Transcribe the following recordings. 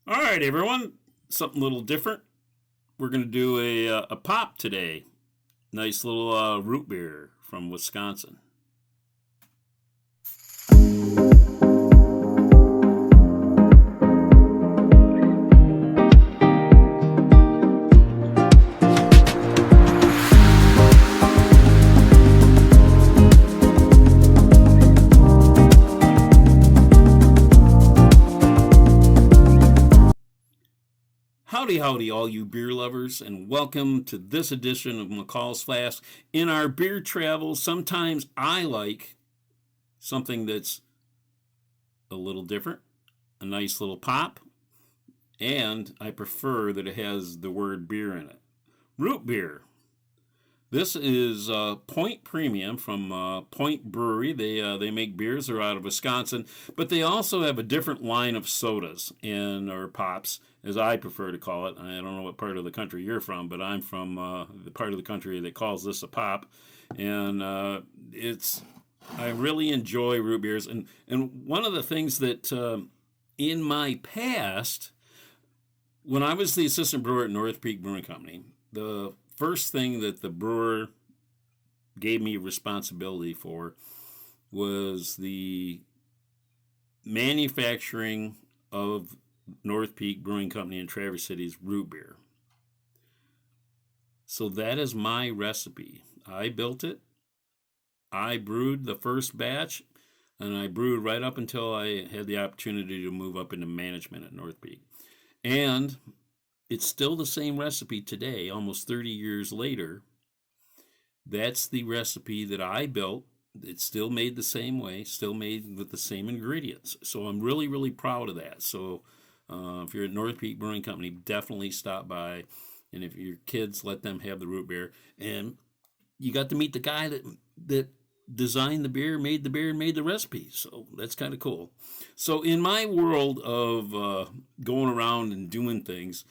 All right, everyone. Something a little different. We're going to do a pop today. Nice little root beer from Wisconsin. Howdy, howdy, all you beer lovers, and welcome to this edition of McCall's Flask. In our beer travels, sometimes I like something that's a little different, a nice little pop, and I prefer that it has the word beer in it. Root beer. This is Point Premium from Point Brewery. They make beers. They're out of Wisconsin, but they also have a different line of sodas or pops, as I prefer to call it. I don't know what part of the country you're from, but I'm from the part of the country that calls this a pop, and I really enjoy root beers. And one of the things that in my past, when I was the assistant brewer at Northpeak Brewing Company, the first thing that the brewer gave me responsibility for was the manufacturing of Northpeak Brewing Company in Traverse City's root beer. So that is my recipe. I built it. I brewed the first batch, and I brewed right up until I had the opportunity to move up into management at Northpeak. And it's still the same recipe today, almost 30 years later. That's the recipe that I built. It's still made the same way, still made with the same ingredients. So I'm really, really proud of that. So if you're at Northpeak Brewing Company, definitely stop by. And if your kids, let them have the root beer. And you got to meet the guy that designed the beer, made the beer, and made the recipe. So that's kind of cool. So in my world of going around and doing things,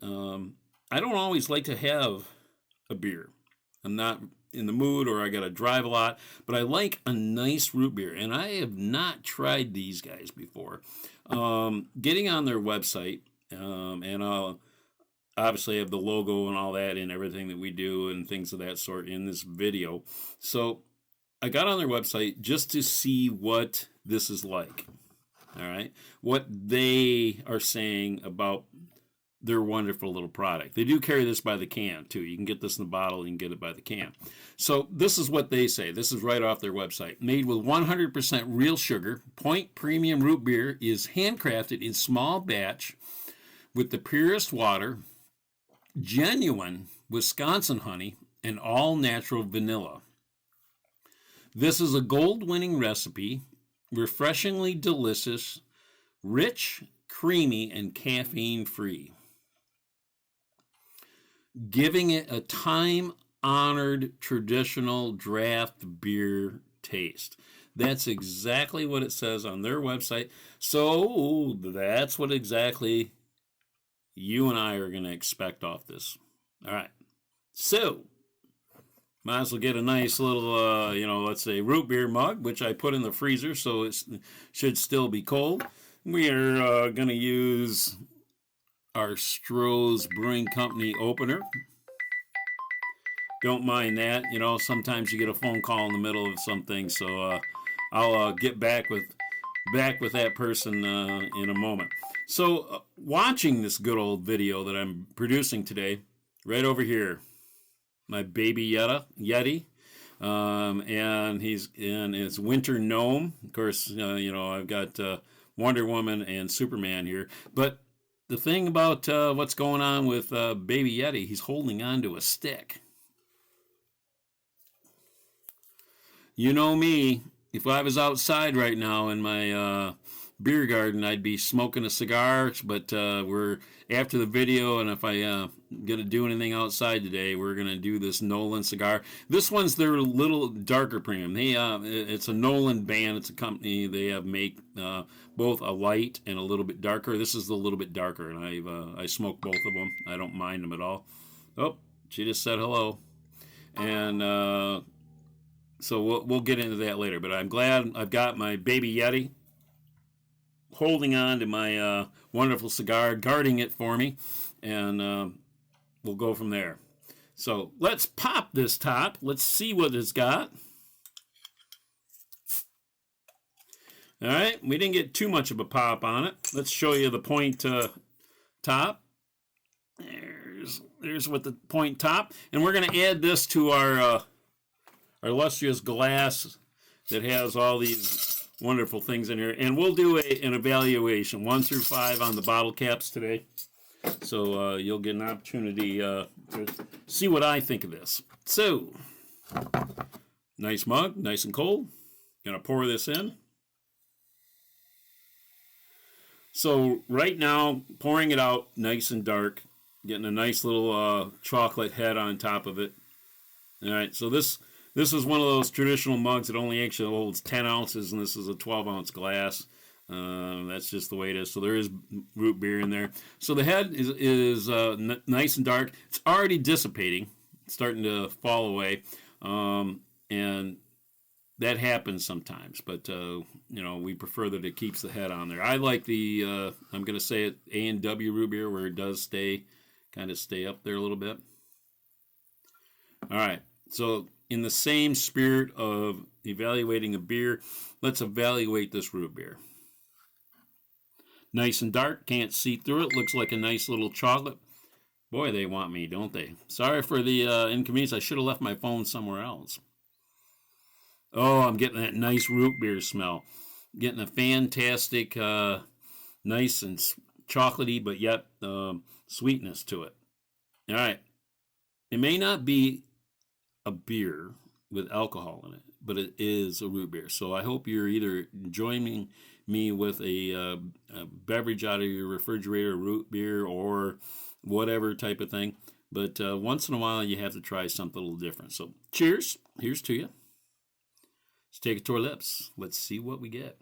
I don't always like to have a beer. I'm not in the mood, or I got to drive a lot, but I like a nice root beer, and I have not tried these guys before. Getting on their website, and I'll obviously have the logo and all that and everything that we do and things of that sort in this video. So I got on their website just to see what this is like. All right, what they are saying about their wonderful little product. They do carry this by the can, too. You can get this in the bottle, you can get it by the can. So this is what they say. This is right off their website. Made with 100% real sugar, Point Premium Root Beer is handcrafted in small batch with the purest water, genuine Wisconsin honey, and all-natural vanilla. This is a gold-winning recipe, refreshingly delicious, rich, creamy, and caffeine-free, giving it a time-honored traditional draft beer taste. That's exactly what it says on their website. So that's what exactly you and I are going to expect off this. All right. So might as well get a nice little, let's say root beer mug, which I put in the freezer, so it should still be cold. We are going to use our Stroh's Brewing Company opener. Don't mind that. Sometimes you get a phone call in the middle of something, so I'll get back with that person in a moment. So watching this good old video that I'm producing today, right over here, my baby Yeti, and he's in his winter gnome. Of course, I've got Wonder Woman and Superman here, but the thing about what's going on with Baby Yeti, he's holding on to a stick. You know me, if I was outside right now in my beer garden, I'd be smoking a cigar, but we're after the video, and if I gonna do anything outside today, we're gonna do this Nolan cigar. This one's their little darker premium. It's a Nolan band. It's a company. They make both a light and a little bit darker. This is a little bit darker, and I smoke both of them. I don't mind them at all. Oh, she just said hello, and so we'll get into that later. But I'm glad I've got my baby Yeti. holding on to my wonderful cigar, guarding it for me, and we'll go from there. So let's pop this top. Let's see what it's got. All right, we didn't get too much of a pop on it. Let's show you the point top. There's what the point top, and we're going to add this to our illustrious glass that has all these wonderful things in here, and we'll do an evaluation 1 through 5 on the bottle caps today. So you'll get an opportunity to see what I think of this. So, nice mug, nice and cold. Gonna pour this in. So right now, pouring it out nice and dark, getting a nice little chocolate head on top of it. All right, so this is one of those traditional mugs that only actually holds 10 ounces, and this is a 12-ounce glass. That's just the way it is. So there is root beer in there. So the head is nice and dark. It's already dissipating. It's starting to fall away. And that happens sometimes. But, we prefer that it keeps the head on there. I like the, I'm going to say it, A&W root beer, where it does kind of stay up there a little bit. All right. So in the same spirit of evaluating a beer, let's evaluate this root beer. Nice and dark, can't see through it. Looks like a nice little chocolate. Boy, they want me, don't they? Sorry for the inconvenience. I should have left my phone somewhere else. Oh, I'm getting that nice root beer smell. Getting a fantastic, nice and chocolatey, but yet sweetness to it. All right. It may not be a beer with alcohol in it, but it is a root beer. So I hope you're either joining me with a beverage out of your refrigerator, root beer, or whatever type of thing. But once in a while, you have to try something a little different. So cheers. Here's to you. Let's take it to our lips. Let's see what we get.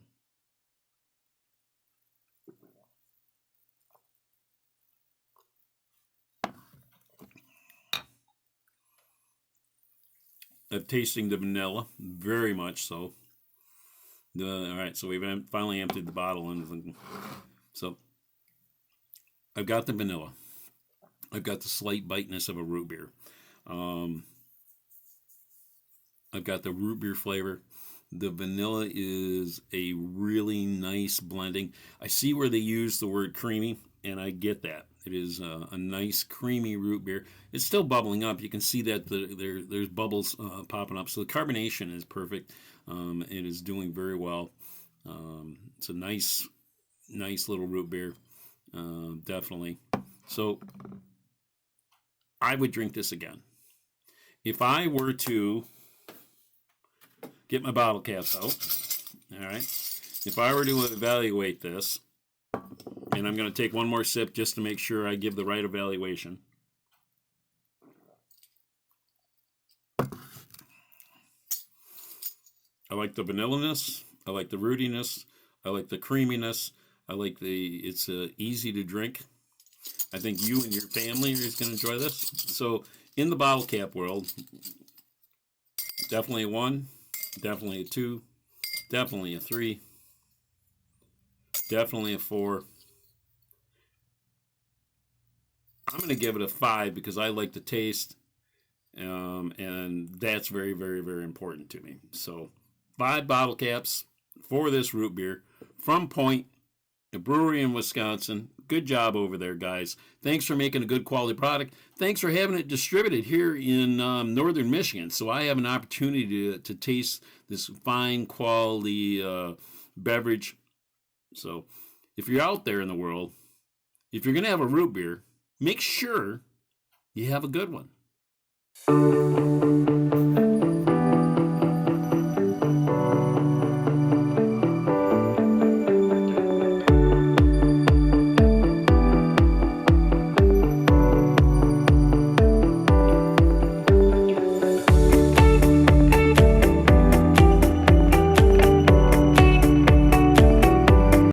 I'm tasting the vanilla, very much so. All right, so we've finally emptied the bottle, and so I've got the vanilla. I've got the slight biteness of a root beer. I've got the root beer flavor. The vanilla is a really nice blending. I see where they use the word creamy, and I get that. It is a nice creamy root beer. It's still bubbling up. You can see that there's bubbles popping up. So the carbonation is perfect. It is doing very well. It's a nice little root beer, definitely. So I would drink this again. If I were to get my bottle caps out, all right, if I were to evaluate this, and I'm going to take one more sip just to make sure I give the right evaluation. I like the vanilliness. I like the rootiness. I like the creaminess. I like it's easy to drink. I think you and your family are going to enjoy this. So in the bottle cap world, definitely a 1, definitely a 2, definitely a 3, definitely a 4. I'm going to give it a 5 because I like the taste, and that's very, very, very important to me. So 5 bottle caps for this root beer from Point, a brewery in Wisconsin. Good job over there, guys. Thanks for making a good quality product. Thanks for having it distributed here in northern Michigan, so I have an opportunity to taste this fine quality beverage. So if you're out there in the world, if you're going to have a root beer, make sure you have a good one.